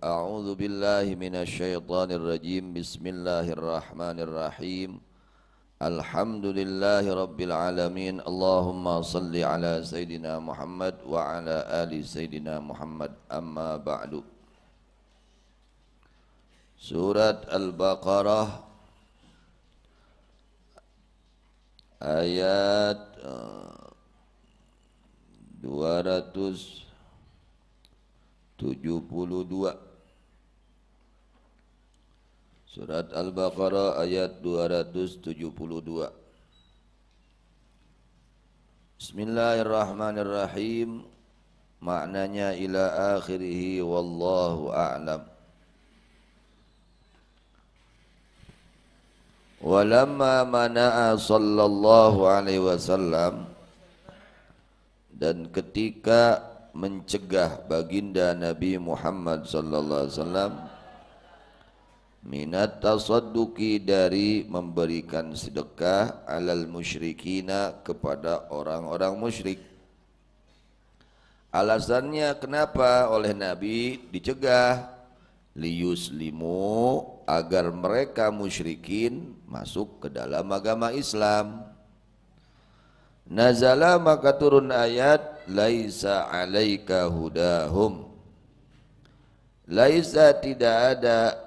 A'udzu billahi minasyaitonir rajim. Bismillahirrahmanirrahim. Alhamdulillahi rabbil alamin. Allahumma salli ala sayidina Muhammad wa ala ali sayidina Muhammad. Amma ba'du. Surat Al-Baqarah ayat 272. Surat Al-Baqarah ayat 272. Bismillahirrahmanirrahim. Maknanya ila akhirih wallahu a'lam. Walamma mana'a sallallahu alaihi wasallam, dan ketika mencegah baginda Nabi Muhammad sallallahu alaihi wasallam minat tasadduqi, dari memberikan sedekah, alal musyrikina, kepada orang-orang musyrik. Alasannya kenapa oleh Nabi dicegah? Liyuslimu, agar mereka musyrikin masuk ke dalam agama Islam. Nazala, maka turun ayat laisa alaika hudahum. Laisa, tidak ada,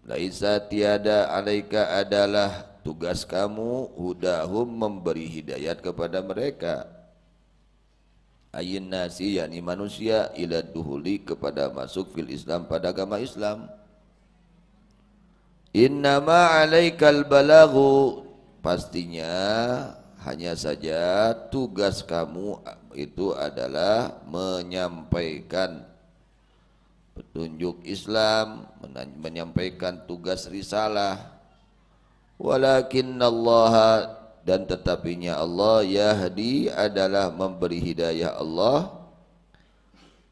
laisa tiada, alaika adalah tugas kamu, hudahum, memberi hidayat kepada mereka, ayin nasi, yakni manusia, ila duhuli, kepada masuk fil Islam, pada agama Islam. Innama alaikal balagu, pastinya hanya saja tugas kamu itu adalah menyampaikan petunjuk Islam, menyampaikan tugas risalah. Walakinnallaha, dan tetapinya Allah, yahdi, adalah memberi hidayah Allah,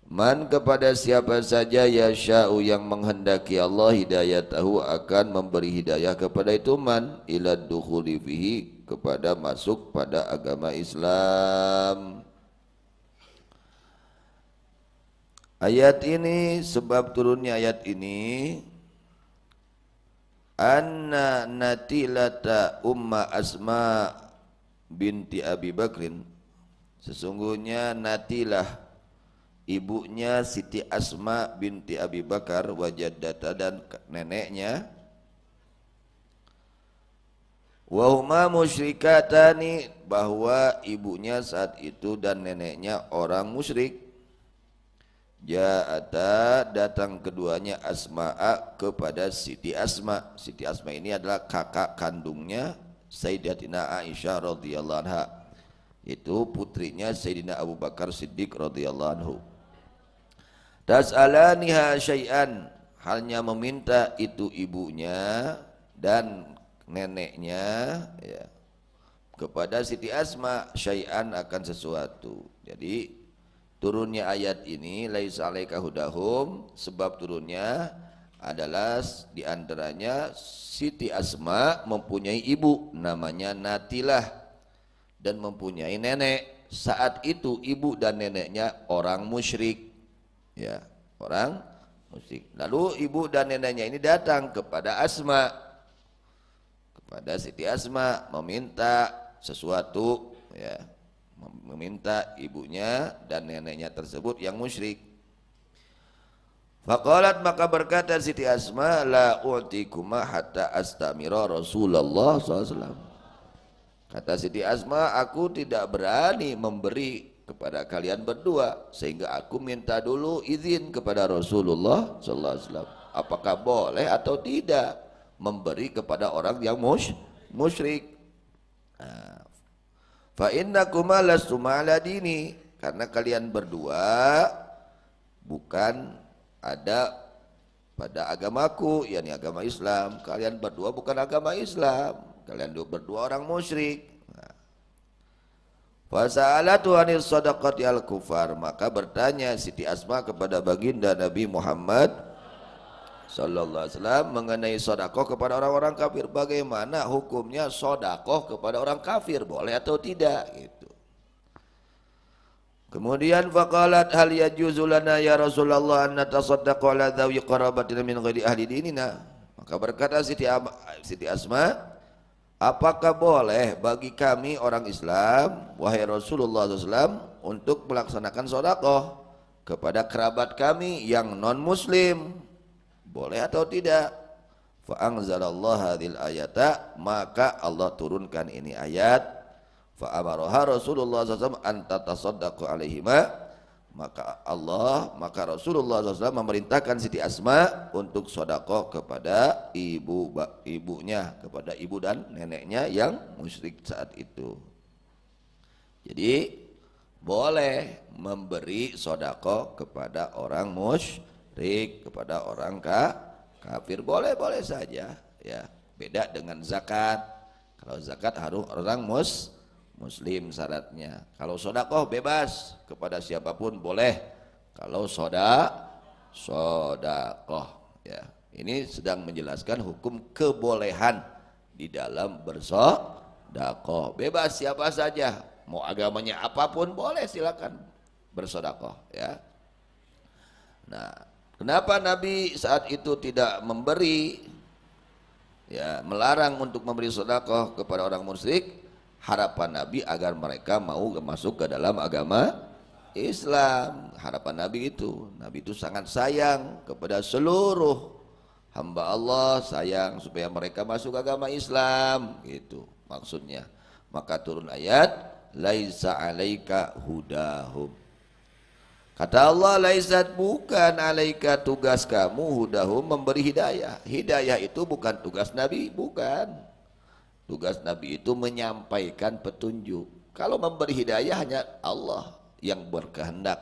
man, kepada siapa saja, yasha'u, yang menghendaki Allah, hidayatahu, akan memberi hidayah kepada itu man, ila dukhuli fihi, kepada masuk pada agama Islam. Ayat ini, sebab turunnya ayat ini, anna natilata umma Asma binti Abi Bakrin, sesungguhnya Natilah, ibunya Siti Asma binti Abi Bakar, wajaddata, dan neneknya, wahuma musyrikatani, bahwa ibunya saat itu dan neneknya orang musyrik. Ja'ata, datang keduanya, Asma'a, kepada Siti Asma. Siti Asma ini adalah kakak kandungnya Sayyidatina Aisyah radhiyallahu anha, itu putrinya Sayyidina Abu Bakar Siddiq radhiyallahu anhu. Tas'alaniha syai'an, halnya meminta itu ibunya dan neneknya, ya, kepada Siti Asma, syai'an, akan sesuatu. Jadi turunnya ayat ini laisa alaika hudahum, sebab turunnya adalah diantaranya Siti Asma mempunyai ibu namanya Natilah, dan mempunyai nenek. Saat itu ibu dan neneknya orang musyrik, ya, orang musyrik. Lalu ibu dan neneknya ini datang kepada Asma, kepada Siti Asma, meminta sesuatu, ya, meminta ibunya dan neneknya tersebut yang musyrik. Faqalat, maka berkata Siti Asma, la u'tikuma hatta astamira Rasulullah SAW. Kata Siti Asma, aku tidak berani memberi kepada kalian berdua, sehingga aku minta dulu izin kepada Rasulullah SAW, apakah boleh atau tidak memberi kepada orang yang musyrik. Fa innakuma lasuma ala dini, karena kalian berdua bukan ada pada agamaku, yakni agama Islam. Kalian berdua bukan agama Islam, kalian berdua orang musyrik. Fa sa'alatu anis shadaqati al kufar, maka bertanya Siti Asma kepada baginda Nabi Muhammad sallallahu alaihi wasallam mengenai sedekah kepada orang-orang kafir. Bagaimana hukumnya sedekah kepada orang kafir, boleh atau tidak gitu. Kemudian faqalat hal yajuzu lana ya Rasulullah an natasaddaqu ala dhawi qarabatina min ghairi ahli dinina. Maka berkata Siti Asma, apakah boleh bagi kami orang Islam, wahai Rasulullah SAW, untuk melaksanakan sedekah kepada kerabat kami yang non muslim? Boleh atau tidak? Fa anzalallahu hadhil ayata, maka Allah turunkan ini ayat. Fa amaraha Rasulullah SAW an tatasaddaqu alaihima, maka Rasulullah SAW memerintahkan Siti Asma untuk sedekah kepada ibunya, kepada ibu dan neneknya yang musyrik saat itu. Jadi boleh memberi sedekah kepada orang musyrik, kepada orang kafir, boleh saja ya. Beda dengan zakat. Kalau zakat harus orang muslim syaratnya. Kalau sedekah bebas kepada siapapun boleh. Kalau sedekah ya. Ini sedang menjelaskan hukum kebolehan di dalam bersedekah. Bebas siapa saja, mau agamanya apapun boleh, silakan bersedekah ya. Nah, kenapa Nabi saat itu tidak memberi ya, melarang untuk memberi sedekah kepada orang musyrik? Harapan Nabi agar mereka mau masuk ke dalam agama Islam. Harapan Nabi itu sangat sayang kepada seluruh hamba Allah, sayang supaya mereka masuk agama Islam, gitu maksudnya. Maka turun ayat laisa alaika hudahum. Kata Allah, laisat, bukan alaika tugas kamu, hudahum, memberi hidayah. Hidayah itu bukan tugas Nabi, bukan. Tugas Nabi itu menyampaikan petunjuk. Kalau memberi hidayah hanya Allah yang berkehendak,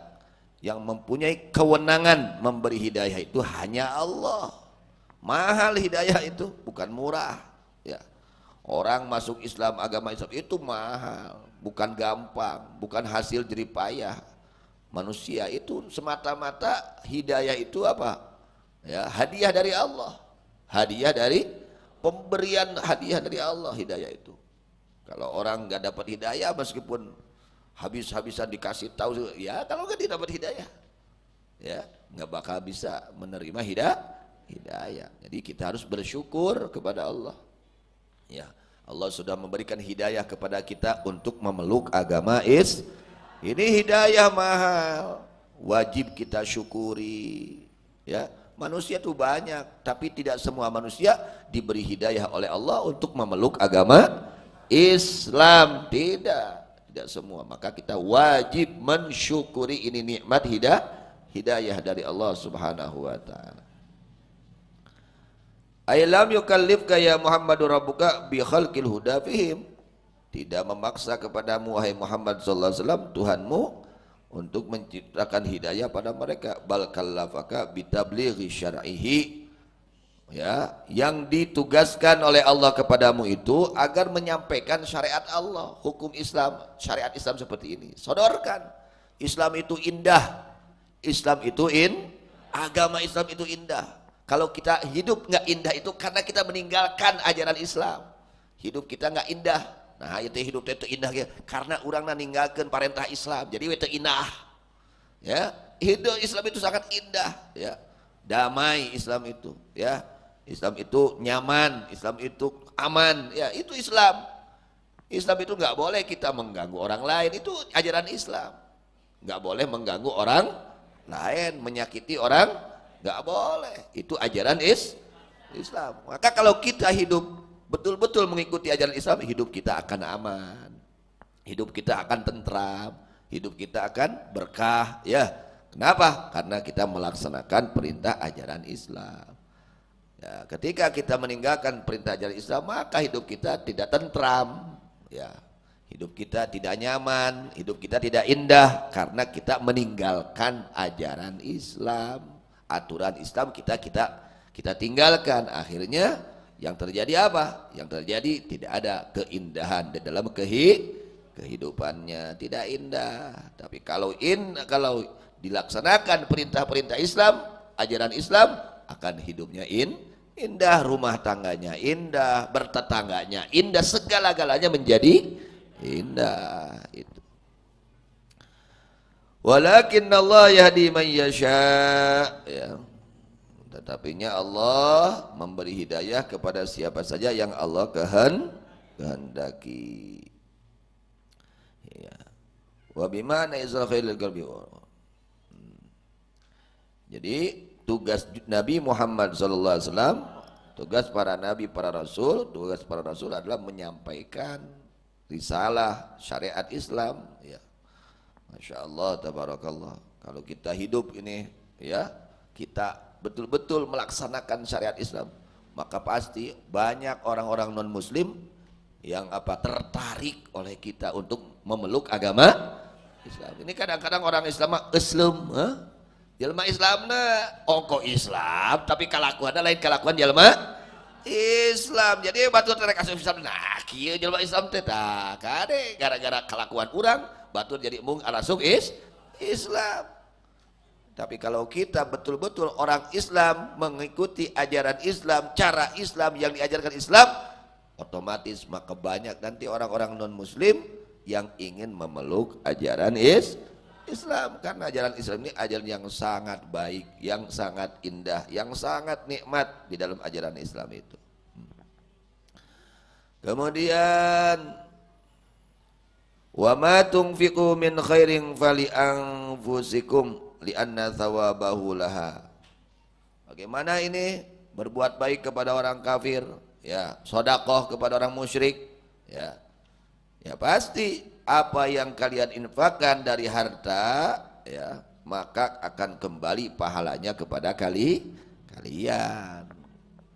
yang mempunyai kewenangan memberi hidayah itu hanya Allah. Mahal hidayah itu, bukan murah ya. Orang masuk Islam, agama Islam itu mahal, bukan gampang, bukan hasil jerih payah manusia. Itu semata-mata hidayah itu apa? Ya, hadiah dari Allah. Hadiah dari pemberian, hadiah dari Allah hidayah itu. Kalau orang nggak dapat hidayah, meskipun habis-habisan dikasih tahu, ya kalau nggak dapat hidayah, ya nggak bakal bisa menerima hidayah. Jadi kita harus bersyukur kepada Allah. Ya, Allah sudah memberikan hidayah kepada kita untuk memeluk agama ini hidayah mahal, wajib kita syukuri. Ya. Manusia itu banyak, tapi tidak semua manusia diberi hidayah oleh Allah untuk memeluk agama Islam. Tidak semua. Maka kita wajib mensyukuri ini nikmat hidayah dari Allah Subhanahu wa taala. Ailam yukallifka ya Muhammadur rabbuka bi khalqil huda fihim. Tidak memaksa kepadamu wahai Muhammad sallallahu alaihi wasallam Tuhanmu untuk menciptakan hidayah pada mereka. Bal kallafaka bitablighi syar'ihi, ya, yang ditugaskan oleh Allah kepadamu itu agar menyampaikan syariat Allah, hukum Islam, syariat Islam seperti ini. Sodorkan. Islam itu indah. Islam itu agama Islam itu indah. Kalau kita hidup nggak indah itu karena kita meninggalkan ajaran Islam. Hidup kita nggak indah. Nah, itu hidup itu indah karena orang meninggalkan perintah Islam. Jadi itu indah. Ya, hidup Islam itu sangat indah, ya. Damai Islam itu, ya. Islam itu nyaman, Islam itu aman, ya, itu Islam. Islam itu nggak boleh kita mengganggu orang lain, itu ajaran Islam. Nggak boleh mengganggu orang lain, menyakiti orang, nggak boleh. Itu ajaran Islam. Maka kalau kita hidup betul-betul mengikuti ajaran Islam, hidup kita akan aman, hidup kita akan tentram, hidup kita akan berkah, ya. Kenapa? Karena kita melaksanakan perintah ajaran Islam. Ya, ketika kita meninggalkan perintah ajaran Islam, maka hidup kita tidak tentram, ya. Hidup kita tidak nyaman, hidup kita tidak indah karena kita meninggalkan ajaran Islam, aturan Islam kita tinggalkan. Akhirnya yang terjadi apa? Yang terjadi tidak ada keindahan di dalam kehidupannya, tidak indah. Tapi kalau dilaksanakan perintah-perintah Islam, ajaran Islam, akan hidupnya indah, rumah tangganya indah, bertetangganya indah, segala-galanya menjadi indah. Itu. Walakinna Allah yahdi man yasha, ya. Tetapinya Allah memberi hidayah kepada siapa saja yang Allah kehendaki. Ya. Wa bimana izal khairil qalbi. Jadi tugas Nabi Muhammad sallallahu alaihi wasallam, tugas para nabi, para rasul, tugas para rasul adalah menyampaikan risalah syariat Islam, ya. Masya Allah, tabarakallah. Kalau kita hidup ini, ya, kita betul-betul melaksanakan syariat Islam, maka pasti banyak orang-orang non Muslim yang tertarik oleh kita untuk memeluk agama Islam. Ini kadang-kadang orang Islam jelma Islamna ongko Islam, tapi kelakuannya lain kelakuan jelma Islam. Jadi batu terek asup Islam, nah kieu jelma Islam teh tah kade gara-gara kelakuan urang batur jadi mung alasuk Islam. Tapi kalau kita betul-betul orang Islam, mengikuti ajaran Islam, cara Islam yang diajarkan Islam, otomatis maka banyak nanti orang-orang non Muslim yang ingin memeluk ajaran Islam, karena ajaran Islam ini ajaran yang sangat baik, yang sangat indah, yang sangat nikmat di dalam ajaran Islam itu. Kemudian wa ma tunfiqu min khairin fali anfusikum lianna thawabahu laha. Bagaimana ini berbuat baik kepada orang kafir, ya, sedekah kepada orang musyrik, ya. Ya pasti apa yang kalian infakkan dari harta, ya, maka akan kembali pahalanya kepada kalian.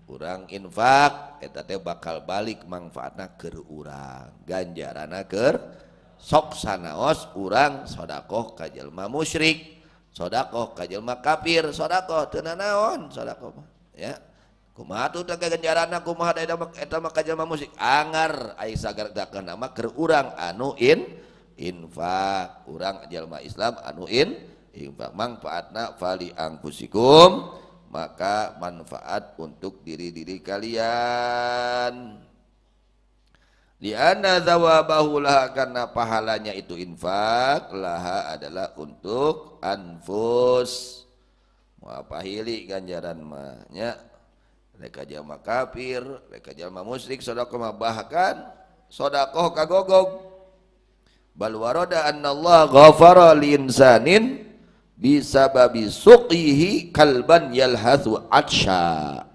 Urang infak eta teh bakal balik manfaatna keur urang, ganjaranna keur sok sanaos urang sedekah ka jelema musyrik, sedekah ka jelema kafir, sedekah teu naon sedekah mah, ya. Kumaha tuh teh ganjaranna kumaha eta mah ka jelema musyrik, angar aya sagadakeun mah keur urang anu infak, urang jelema Islam anu infak, manfaatna fali anfusikum, maka manfaat untuk diri-diri kalian. Lianna thawabahu laha, karena pahalanya itu infak, laha adalah untuk anfus. Moal hili ganjaran mah nya reka jalma kafir, reka jalma musyrik, sedekah mah bahkan sedekah kagogog. Bal warada annallaha ghafara linsanin bisababi suqihi kalban yalhathu atsha.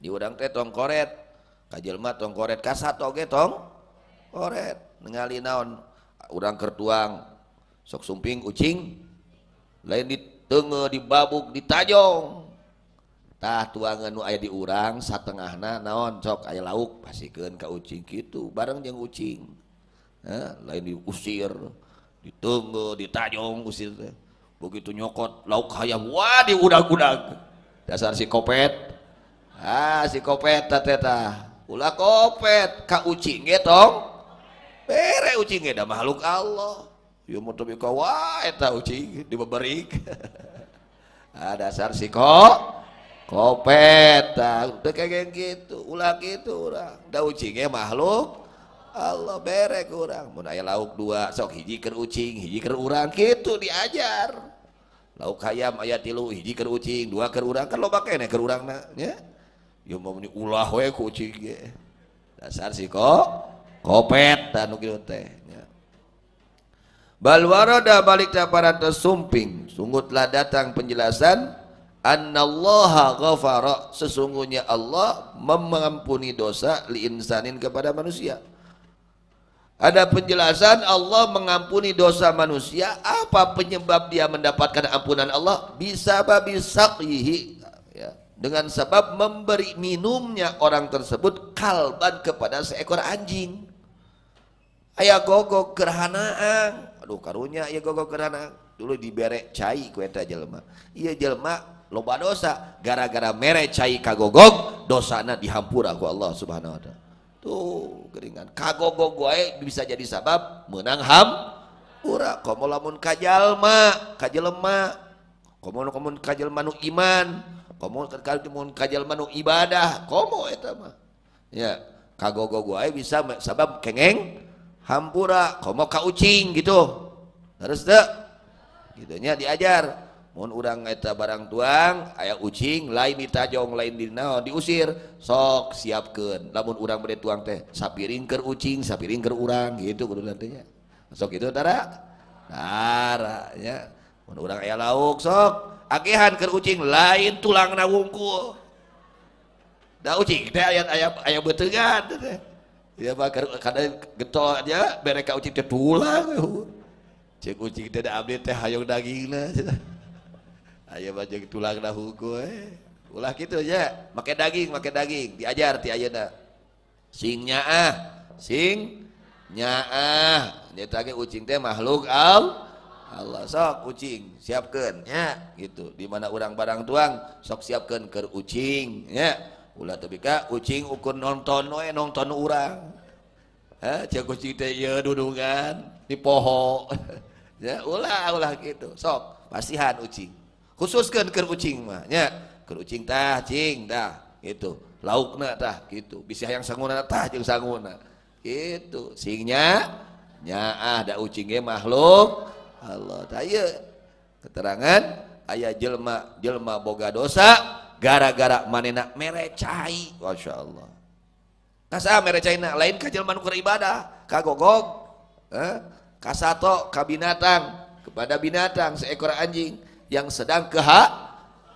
Di urang teh tong koret, ka jelma tong koret, ka sato ge tong koret, ningali naon urang keur tuang sok sumping ucing, lain diteungeu dibabuk ditajong, tah tuangan nu aya di urang satengahna naon sok aya lauk pasikeun ka ucing kitu bareng jeung ucing. Lain diusir, diteungeu ditajong usir teh, begitu nyokot lauk hayam wah diudag-udag, dasar si kopet. Si kopet tah ulah kopet ka ucing ge tong bere, ucing ge da makhluk Allah, ieu mah teu ka wah eta ucing dibeberik. Dasar si kopet tah teu kaya gitu, ulah gitu urang, da ucing ge makhluk Allah, bere ke urang. Mun aya lauk dua sok hiji keur ucing, hiji keur urang, kitu diajar. Lauk hayam aya 3, hiji keur ucing, 2 keur urang, kan loba keneh keur urangna nya. Ieu mah meni ulah we ku ucing ge. Dasar si kopet anu kitu teh nya. Bal warada balik caparantos sumping, sungguhlah datang penjelasan annallaha ghafara, sesungguhnya Allah mengampuni dosa li insanin kepada manusia. Ada penjelasan Allah mengampuni dosa manusia. Apa penyebab dia mendapatkan ampunan Allah? Bisa babi saqihi, ya, dengan sebab memberi minumnya orang tersebut kalban kepada seekor anjing. Aya gogok gerhanaan, aduh karunya aya gogok gerhanaan, dulu dibere cai ku eta jelema. Ieu jelema loba dosa, gara-gara mere cai kagogog, dosana dihampura ku Allah Subhanahu wa taala. Tuh geringan kagogog wae bisa jadi sabab menang hampura. Komo lamun kajalma komo kajalma nu iman, komo kajalma nu ibadah, komo eta mah ya kagogog wae bisa sabab kengeng hampura. Komo ka ucing gitu harus teu gitunya diajar. Mun urang eta barang tuang aya ucing lain ditajong lain dinaon diusir sok siapkeun lamun urang bade tuang teh sapiring keur ucing sapiring keur urang gitu kudu nanti nya sok kitu tara nya mun urang aya lauk sok agehan keur ucing lain tulangna wungkul da ucing teh aya beuteungan teh ya mah kada getol aja bere ka ucing teh tulang cek ucing teh da abdi teh hayong dagingna aya bajeng tulang dah hukum ulah gitu ya make daging diajar ti ayeuna sing nyaah nyata ge ucing teh makhluk Allah sok ucing siapkeun nya gitu di mana urang barang tuang sok siapkeun keur ucing nya ulah teu bika ucing ukur nonton we nonton urang cek ucing teh ieu dudungan di poho ya ulah gitu sok pasihan ucing khususkan keur ucing mah nya keur ucing tah cing tah gitu laukna tah gitu bisa hayang sanguna tah jeung sanguna gitu sing nyaah da ucing ge makhluk Allah tah ieu keterangan aya jelma boga dosa gara-gara manehna mere cai masyaallah kasa mere caina lain ka jelma nu keur ibadah ka gogog kasato ka binatang kepada binatang seekor anjing yang sedang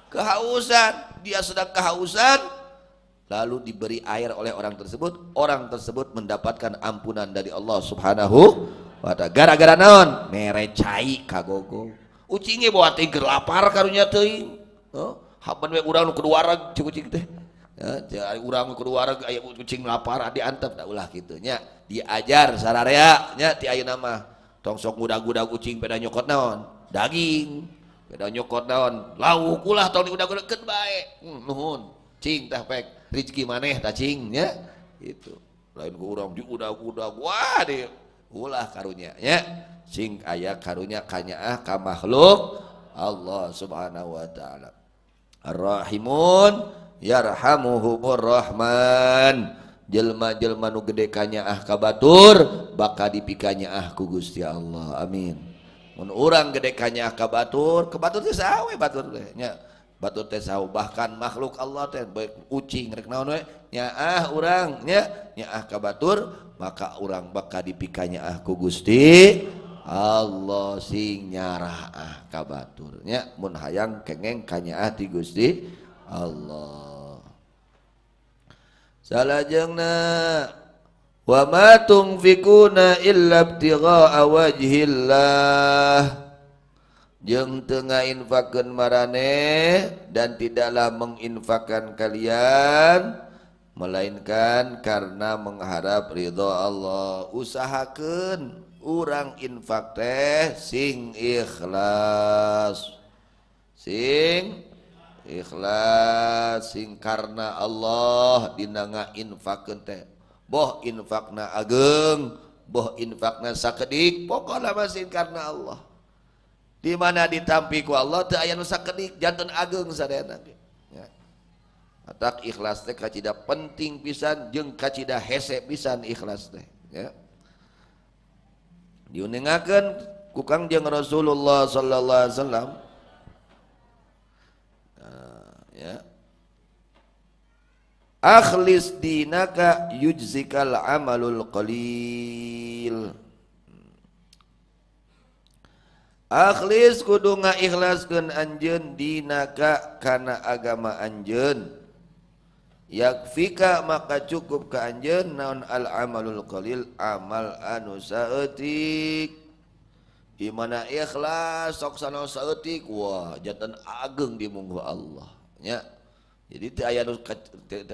kehausan, dia sedang kehausan lalu diberi air oleh orang tersebut mendapatkan ampunan dari Allah Subhanahu wa ta'ala gara-gara naon merecai kagogo ucingnya bawa tiger lapar karunya teuing hapan we urang nu keduareg cik ucing teh ya urang nu keduareg aya ucing lapar diantep da ulah kitu nya diajar sararea nya ti ayeuna mah tong sok ngudag-udag ucing peda nyokot naon daging beda nyokot naon lauk ulah tong diudag-udagkeun bae nuhun cing tah pek rezeki maneh tah cing nya gitu lain ku urang diudag-udag wah di ulah karunya nya sing aya karunya kanyaah ka makhluk Allah Subhanahu wa taala Ar-Rahimun yarhamuhumur Rahman jelma-jelma nu gede kanyaah ka batur bakal dipikanyaah ku Gusti Allah amin mun urang gede kanyaah ka batur teh sawe batur teh nya batur teh sawe bahkan makhluk Allah teh baik ucing rek naon we nyaah urang nya nyaah ka batur maka urang bakal dipikanyaah ku Gusti Allah sing nyaraah ka batur nya mun hayang kengeng kanyaah ti Gusti Allah salajengna wa ma tunfikuna illa ibtigha'a wajhillah jeung teu ngainfakkeun maraneh dan tidaklah menginfakkan kalian melainkan karena mengharap ridha Allah usahakeun urang infak teh sing ikhlas sing karena Allah dina ngainfakkeun teh boh infakna ageng boh infakna sakedik pokokna masih karena Allah di mana ditampi ku Allah teu aya nu sakedik janten ageng sadayana ya atak ikhlas teh kacida penting pisan jeung kacida hese pisan ikhlas teh ya diuningakeun ku Kangjeng Rasulullah sallallahu alaihi wasallam ya akhlis dinaka yujzikal amalul qalil akhlis kudu ngaikhlaskeun anjeun dinaka kana agama anjeun yakfika maka cukup ka anjeun naon al amalul qalil amal anu saeutik di mana ikhlas sok sanaos saeutik wah janten ageng di munggu Allah nya jadi teu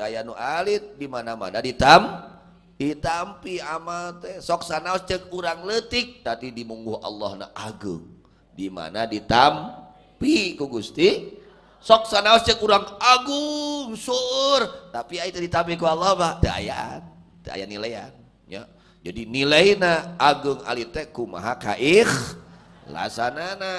aya nu alit di mana-mana ditampi amal teh sok sanaos ceuk urang leutik tadi di munggu Allah na ageng di mana ditampi ku Gusti sok sanaos ceuk urang agung seueur tapi aya teh ditampi ku Allah mah teu aya nilaian nya jadi nilaina ageng alit teh kumaha ka ikhlasanana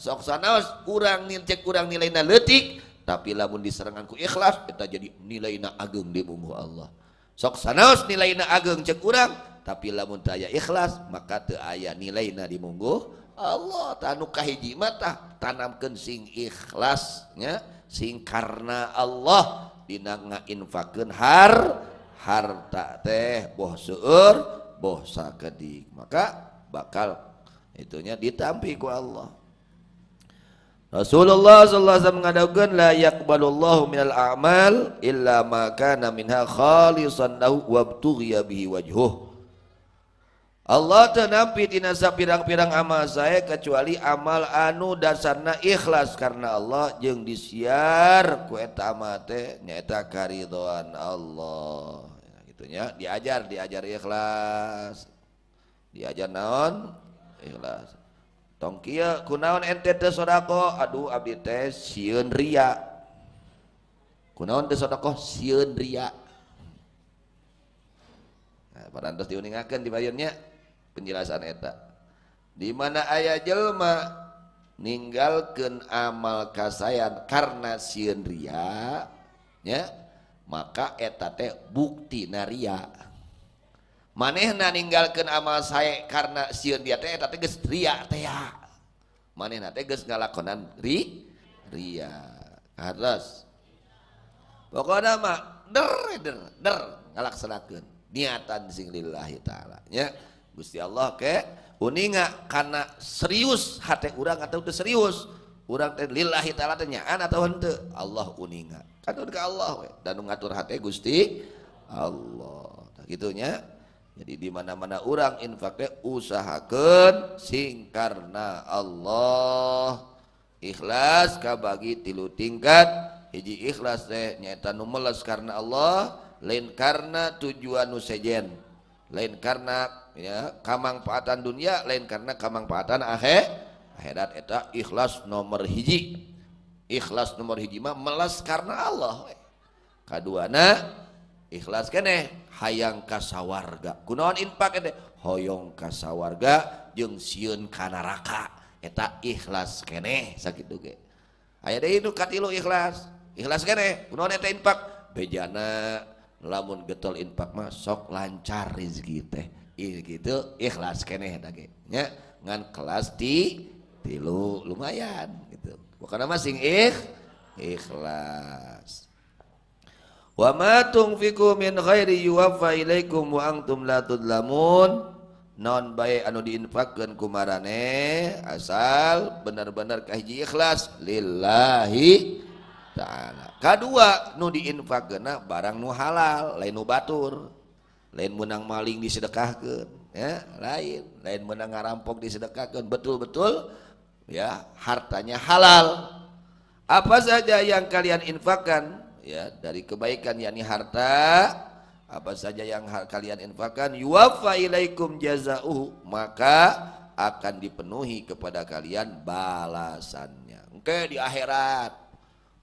sok sanaos urang ceuk urang nilaina leutik tapi lamun diserangan ku ikhlas kita jadi nilaina ageng di munggu Allah sok sanaos nilaina ageng ceuk urang tapi lamun teu aya ikhlas maka teu aya nilaina di munggu Allah. Tanu kahiji mah tah tanamkeun sing ikhlasnya, sing karena Allah dina ngainfakeun harta teh boh seueur boh sakedik, maka bakal itunya ditampi ku Allah. Rasulullah sallallahu alaihi wasallam mengadakan la yaqbalullahu minal a'mal illa ma kana minha khalisan lahu wabtughiya bihi wajhuh. Allah teu nampi tina sapirang-pirang amal saya kecuali amal anu dasarna ikhlas karena Allah jeung disiar ku eta amal teh nyaeta karidhoan Allah. Gitunya diajar ikhlas. Diajar naon? Ikhlas. Tong kieu kunaon ente teu sodaqo? Aduh abdi teh sieun ria. Kunaon teu sodaqo? Sieun ria. Nah, parantos diuningakeun di bayunnya penjelasan eta. Di mana aya jelma ninggalkeun amal kasayan karena sieun ria, nya, maka eta teh buktina ria. Manehna ninggalkeun amal sae karena sieun dia teh eta teh geus ria teh ya. Manehna teh geus ngalakonan ria. Harus pokona mah der ngalaksanakeun niatan sing lillahi taala nya. Gusti Allah ke uninga kana serius hate urang atau teu serius. Urang teh lillahi taala teh nyaan atau henteu. Allah uninga. Kadun ka Allah we dan ngatur hate Gusti Allah. Nah, gitunya. Jadi di mana-mana orang infaknya usahakeun sing karena Allah. Ikhlas kabagi 3 tingkat. Hiji ikhlas teh nyaeta nu meles karena Allah, lain karena tujuan nu sejen, lain karena ya kamangpaatan dunia, lain karena kamangpaatan akhirat. Eta ikhlas nomor hiji. Ikhlas nomor hiji mah meles karena Allah we. Kaduana ikhlas keneh hayang kasawarga. Kunaon infak teh? Hoyong kasawarga jeung sieun ka neraka. Eta ikhlas keneh sakitu ge. Aya deui nu katilu ikhlas. Ikhlas keneh kunaon eta infak? Bejana lamun getol infak mah sok lancar rezeki teh. Gitu ikhlas keneh eta ge. Nya ngan kelas tilu lumayan gitu. Pokona mah sing ikhlas. Wa ma tunfiqu min khairi yuwaffa ilaikum wa antum la tudlamun. Non bae anu diinfakkeun ku marane asal bener-bener kahiji ikhlas lillahi taala. Kadua nu diinfakkeunna barang nu halal, lain nu batur. Lain menang maling disedekahkeun, ya, lain menang ngarampok disedekahkeun, betul-betul ya hartanya halal. Apa saja yang kalian infakkan ya dari kebaikan yakni harta, apa saja yang kalian infakkan yuwaffa ilaikum jazauhu, maka akan dipenuhi kepada kalian balasannya. Engke di akhirat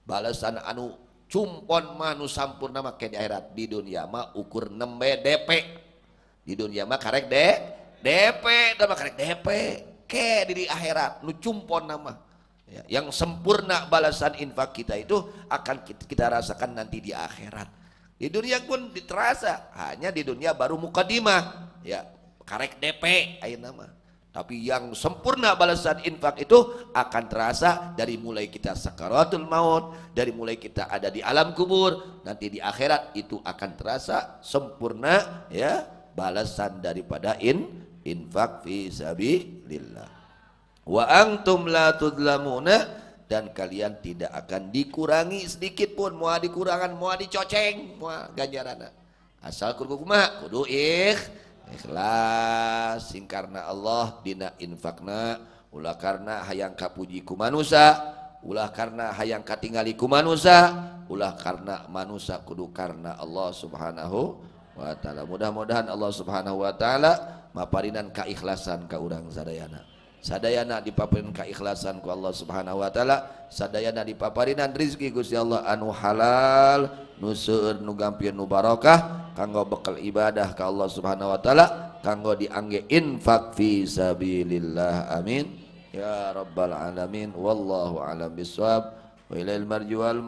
balasan anu cumpon mah nu sampurna mah ke di akhirat. Di dunia mah ukur nembe DP. Di dunia mah karek DP, tah mah karek DP. Ke di akhirat nu cumpon nama. Ya, yang sempurna balasan infak kita itu akan kita rasakan nanti di akhirat. Di dunia pun terasa, hanya di dunia baru mukadimah, ya karek DP ayeuna mah. Tapi yang sempurna balasan infak itu akan terasa dari mulai kita sakaratul maut, dari mulai kita ada di alam kubur, nanti di akhirat itu akan terasa sempurna ya balasan daripada infak fi sabilillah. Wa antum la tudlamuna, dan kalian tidak akan dikurangi sedikit pun, moal dikurangan moal dicoceng moal ganjaranna. Asal kudu ikhlas sing karena Allah dina infakna, ulah karena hayang kapuji ku manusia, ulah karena hayang katingali ku manusia, ulah karena manusia, kudu karena Allah Subhanahu wa taala. Mudah-mudahan Allah Subhanahu wa taala maparinan keikhlasan ka urang sadayana. Sadayana dipaparinan keikhlasan ku Allah Subhanahu wa taala, sadayana dipaparinan rezeki Gusti Allah anu halal, nu seueur, nu gampieun, nu barokah kanggo bekal ibadah ka Allah Subhanahu wa taala, kanggo diangge infak fi sabilillah. Amin ya rabbal alamin. Wallahu a'lam bissawab. Wa ilal marji wal